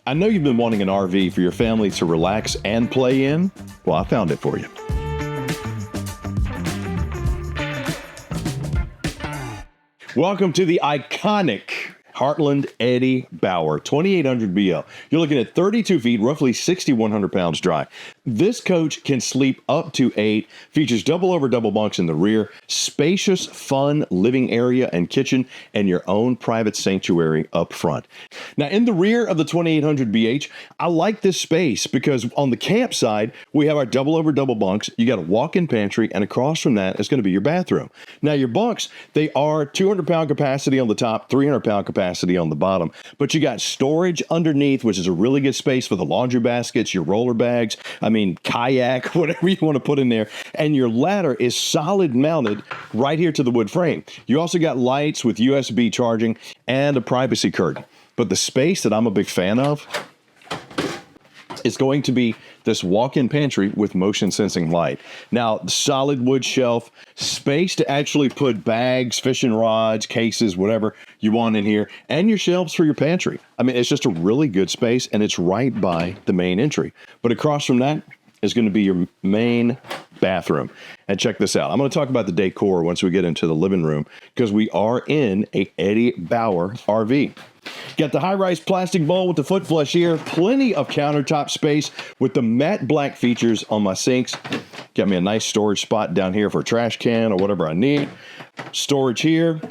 I know you've been wanting an RV for your family to relax and play in. Well, I found it for you. Welcome to the iconic Heartland Eddie Bauer 2800BH-L. You're looking at 32 feet, roughly 6,100 pounds dry. This coach can sleep up to 8, features double over double bunks in the rear, spacious, fun living area and kitchen, and your own private sanctuary up front. Now, in the rear of the 2800BH, I like this space because on the camp side, we have our double over double bunks. You got a walk-in pantry, and across from that is going to be your bathroom. Now, your bunks, they are 200-pound capacity on the top, 300-pound capacity on the bottom, but you got storage underneath, which is a really good space for the laundry baskets, your roller bags, kayak, whatever you want to put in there. And your ladder is solid mounted right here to the wood frame. You also got lights with USB charging and a privacy curtain. But the space that I'm a big fan of is going to be this walk-in pantry with motion sensing light. Now, solid wood shelf, space to actually put bags, fishing rods, cases, whatever you want in here, and your shelves for your pantry. It's just a really good space, and it's right by the main entry. But across from that is going to be your main bathroom. And check this out. I'm going to talk about the decor once we get into the living room because we are in a Eddie Bauer RV. Got the high-rise plastic bowl with the foot flush here. Plenty of countertop space with the matte black features on my sinks. Got me a nice storage spot down here for a trash can or whatever I need. Storage here.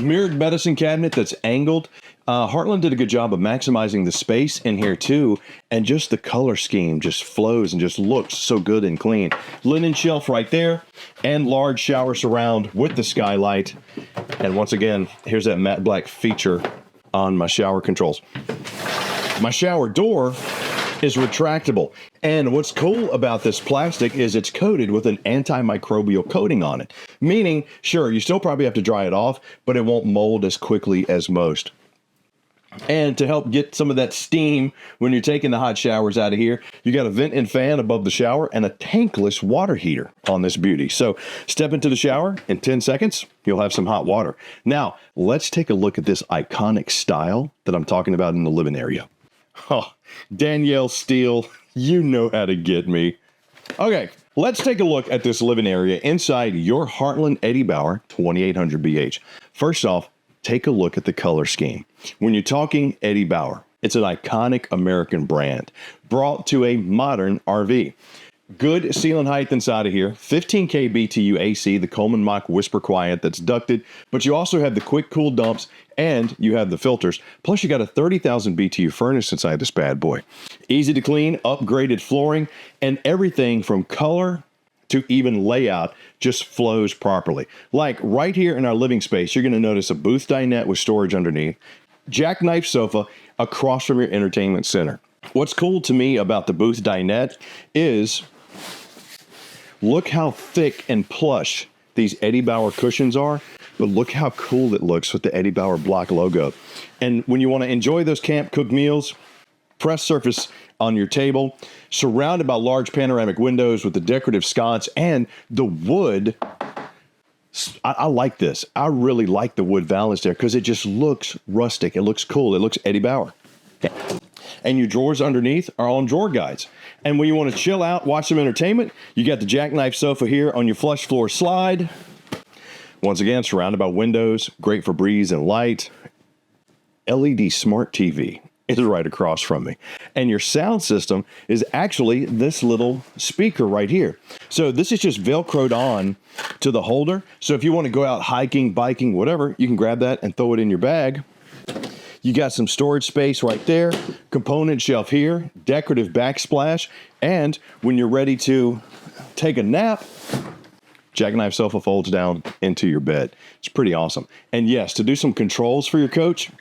Mirrored medicine cabinet that's angled. Heartland did a good job of maximizing the space in here too, and just the color scheme just flows and just looks so good and clean. Linen shelf right there, and large shower surround with the skylight. And once again, here's that matte black feature on my shower controls. My shower door is retractable, and what's cool about this plastic is it's coated with an antimicrobial coating on it, meaning, sure, you still probably have to dry it off, but it won't mold as quickly as most. And to help get some of that steam when you're taking the hot showers out of here, you got a vent and fan above the shower and a tankless water heater on this beauty. So step into the shower in 10 seconds, you'll have some hot water. Now, let's take a look at this iconic style that I'm talking about in the living area. Oh, Danielle Steele, you know how to get me. Okay, let's take a look at this living area inside your Heartland Eddie Bauer 2800BH. First off, take a look at the color scheme. When you're talking Eddie Bauer, it's an iconic American brand brought to a modern RV. Good ceiling height inside of here, 15K BTU AC, the Coleman Mach Whisper Quiet that's ducted, but you also have the quick cool dumps and you have the filters. Plus you got a 30,000 BTU furnace inside this bad boy. Easy to clean, upgraded flooring, and everything from color to even layout just flows properly. Like right here in our living space, you're going to notice a booth dinette with storage underneath, jackknife sofa across from your entertainment center. What's cool to me about the booth dinette is look how thick and plush these Eddie Bauer cushions are, but look how cool it looks with the Eddie Bauer block logo. And when you want to enjoy those camp cooked meals, press surface on your table, surrounded by large panoramic windows with the decorative sconce and the wood. I like this. I really like the wood valance there because it just looks rustic. It looks cool. It looks Eddie Bauer. And your drawers underneath are on drawer guides. And when you want to chill out, watch some entertainment, you got the jackknife sofa here on your flush floor slide. Once again, surrounded by windows, great for breeze and light. LED smart TV is right across from me. And your sound system is actually this little speaker right here. So this is just Velcroed on to the holder. So if you want to go out hiking, biking, whatever, you can grab that and throw it in your bag. You got some storage space right there, component shelf here, decorative backsplash, and when you're ready to take a nap, jackknife sofa folds down into your bed. It's pretty awesome. And yes, to do some controls for your coach,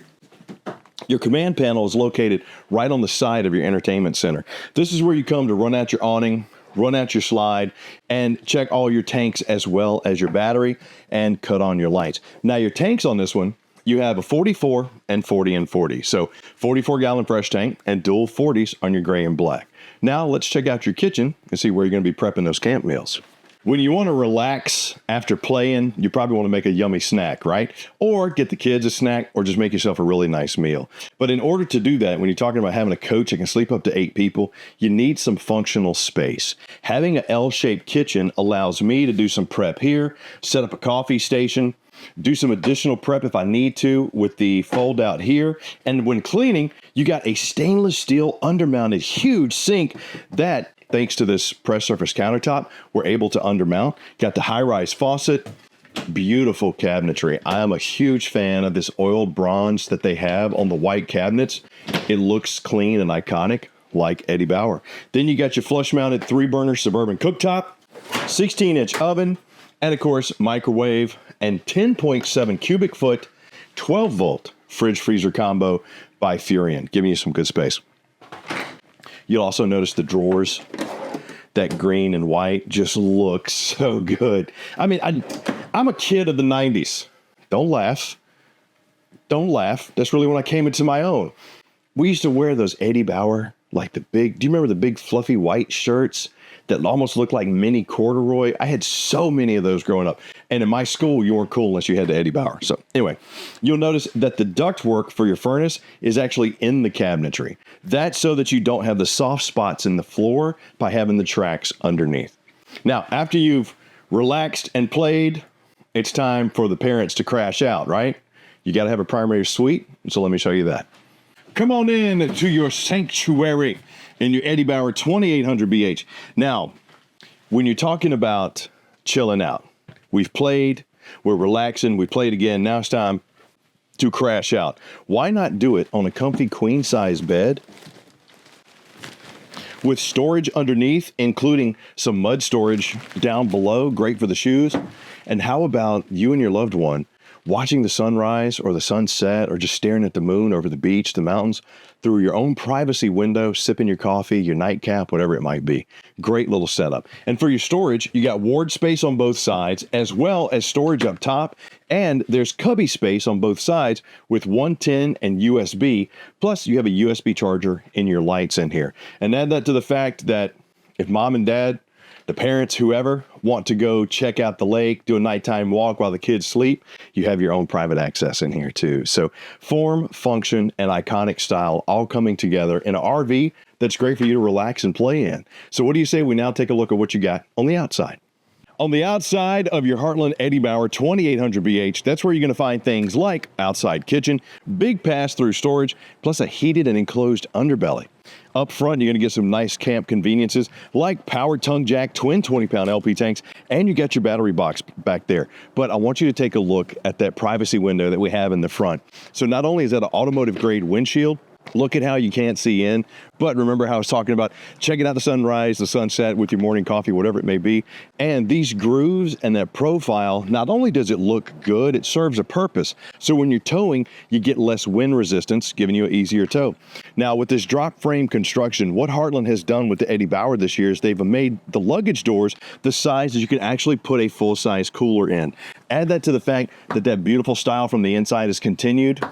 your command panel is located right on the side of your entertainment center. This is where you come to run out your awning, run out your slide, and check all your tanks as well as your battery and cut on your lights. Now your tanks on this one, you have a 44 and 40 and 40. So 44-gallon fresh tank and dual 40s on your gray and black. Now let's check out your kitchen and see where you're going to be prepping those camp meals. When you want to relax after playing, you probably want to make a yummy snack, right? Or get the kids a snack, or just make yourself a really nice meal. But in order to do that, when you're talking about having a coach that can sleep up to 8 people, you need some functional space. Having an L-shaped kitchen allows me to do some prep here, set up a coffee station, do some additional prep if I need to with the fold out here. And when cleaning, you got a stainless steel undermounted huge sink that, thanks to this press surface countertop, we're able to undermount. Got the high-rise faucet, beautiful cabinetry. I am a huge fan of this oiled bronze that they have on the white cabinets. It looks clean and iconic, like Eddie Bauer. Then you got your flush-mounted 3-burner Suburban cooktop, 16-inch oven, and of course, microwave and 10.7 cubic foot, 12-volt fridge freezer combo by Furion, giving you some good space. You'll also notice the drawers, that green and white just looks so good. I mean, I'm a kid of the 90s. Don't laugh. Don't laugh. That's really when I came into my own. We used to wear those Eddie Bauer, like do you remember the big fluffy white shirts that almost looked like mini corduroy? I had so many of those growing up. And in my school, you weren't cool unless you had the Eddie Bauer. So anyway, you'll notice that the ductwork for your furnace is actually in the cabinetry. That's so that you don't have the soft spots in the floor by having the tracks underneath. Now, after you've relaxed and played, it's time for the parents to crash out, right? You got to have a primary suite. So let me show you that. Come on in to your sanctuary in your Eddie Bauer 2800BH. Now, when you're talking about chilling out, we've played, we're relaxing, we played again, now it's time to crash out. Why not do it on a comfy queen size bed with storage underneath, including some mud storage down below, great for the shoes? And how about you and your loved one watching the sunrise or the sunset, or just staring at the moon over the beach, the mountains, through your own privacy window, sipping your coffee, your nightcap, whatever it might be. Great little setup. And for your storage, you got ward space on both sides, as well as storage up top, and there's cubby space on both sides with 110 and USB, plus you have a USB charger in your lights in here. And add that to the fact that if mom and dad, the parents, whoever, want to go check out the lake, do a nighttime walk while the kids sleep, you have your own private access in here too. So form, function, and iconic style all coming together in an RV that's great for you to relax and play in. So what do you say we now take a look at what you got on the outside? On the outside of your Heartland Eddie Bauer 2800BH, that's where you're going to find things like outside kitchen, big pass-through storage, plus a heated and enclosed underbelly. Up front, you're going to get some nice camp conveniences like powered tongue jack, twin 20-pound LP tanks, and you got your battery box back there. But I want you to take a look at that privacy window that we have in the front. So not only is that an automotive-grade windshield, look at how you can't see in, but remember how I was talking about checking out the sunrise, the sunset with your morning coffee, whatever it may be. And these grooves and that profile, not only does it look good, it serves a purpose. So when you're towing, you get less wind resistance, giving you an easier tow. Now with this drop frame construction, what Heartland has done with the Eddie Bauer this year is they've made the luggage doors the size that you can actually put a full-size cooler in. Add that to the fact that that beautiful style from the inside is continued,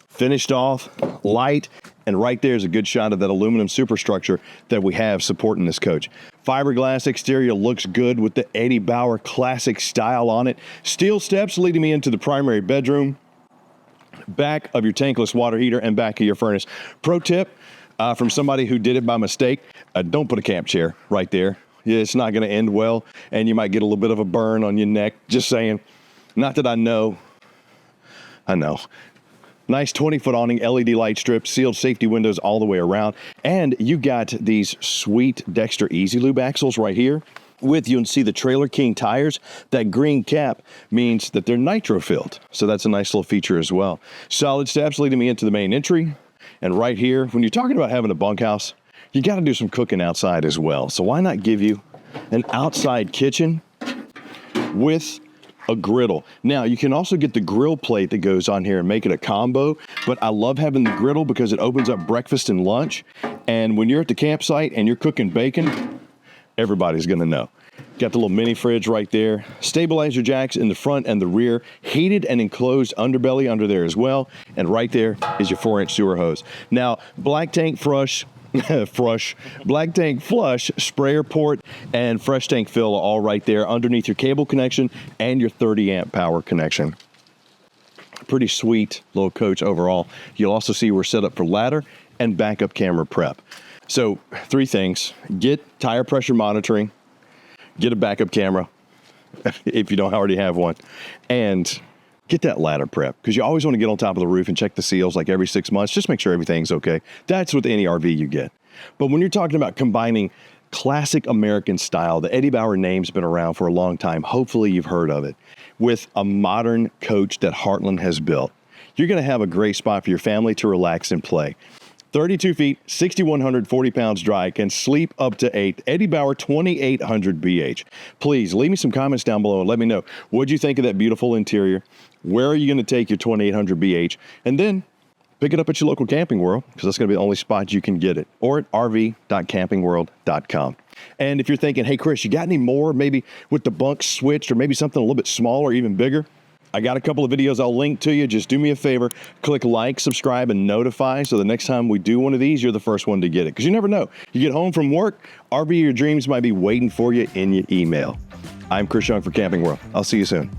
finished off, light, and right there is a good shot of that aluminum superstructure that we have supporting this coach. Fiberglass exterior looks good with the Eddie Bauer classic style on it. Steel steps leading me into the primary bedroom, back of your tankless water heater, and back of your furnace. Pro tip from somebody who did it by mistake, don't put a camp chair right there. It's not going to end well, and you might get a little bit of a burn on your neck. Just saying. Not that I know. I know. Nice 20-foot awning, LED light strip, sealed safety windows all the way around. And you got these sweet Dexter Easy Lube axles right here. With you, and see the Trailer King tires. That green cap means that they're nitro-filled. So that's a nice little feature as well. Solid steps leading me into the main entry. And right here, when you're talking about having a bunkhouse, you got to do some cooking outside as well. So why not give you an outside kitchen with a griddle? Now, you can also get the grill plate that goes on here and make it a combo, but I love having the griddle because it opens up breakfast and lunch. And when you're at the campsite and you're cooking bacon, everybody's going to know. Got the little mini fridge right there. Stabilizer jacks in the front and the rear. Heated and enclosed underbelly under there as well. And right there is your 4-inch sewer hose. Now, black tank flush Flush, black tank flush, sprayer port, and fresh tank fill are all right there underneath your cable connection and your 30 amp power connection. Pretty sweet little coach overall. You'll also see we're set up for ladder and backup camera prep. So 3 things: get tire pressure monitoring, get a backup camera if you don't already have one, and get that ladder prep, because you always want to get on top of the roof and check the seals like every 6 months. Just make sure everything's okay. That's with any RV you get. But when you're talking about combining classic American style, the Eddie Bauer name's been around for a long time. Hopefully you've heard of it. With a modern coach that Heartland has built, you're going to have a great spot for your family to relax and play. 32 feet, 6,140 pounds dry, can sleep up to 8. Eddie Bauer 2800BH. Please leave me some comments down below and let me know, what'd you think of that beautiful interior? Where are you going to take your 2800BH? And then pick it up at your local Camping World, because that's going to be the only spot you can get it, or at rv.campingworld.com. And if you're thinking, hey, Chris, you got any more, maybe with the bunks switched, or maybe something a little bit smaller, even bigger? I got a couple of videos I'll link to you. Just do me a favor, click like, subscribe, and notify, so the next time we do one of these, you're the first one to get it. Because you never know. You get home from work, RV of your dreams might be waiting for you in your email. I'm Chris Young for Camping World. I'll see you soon.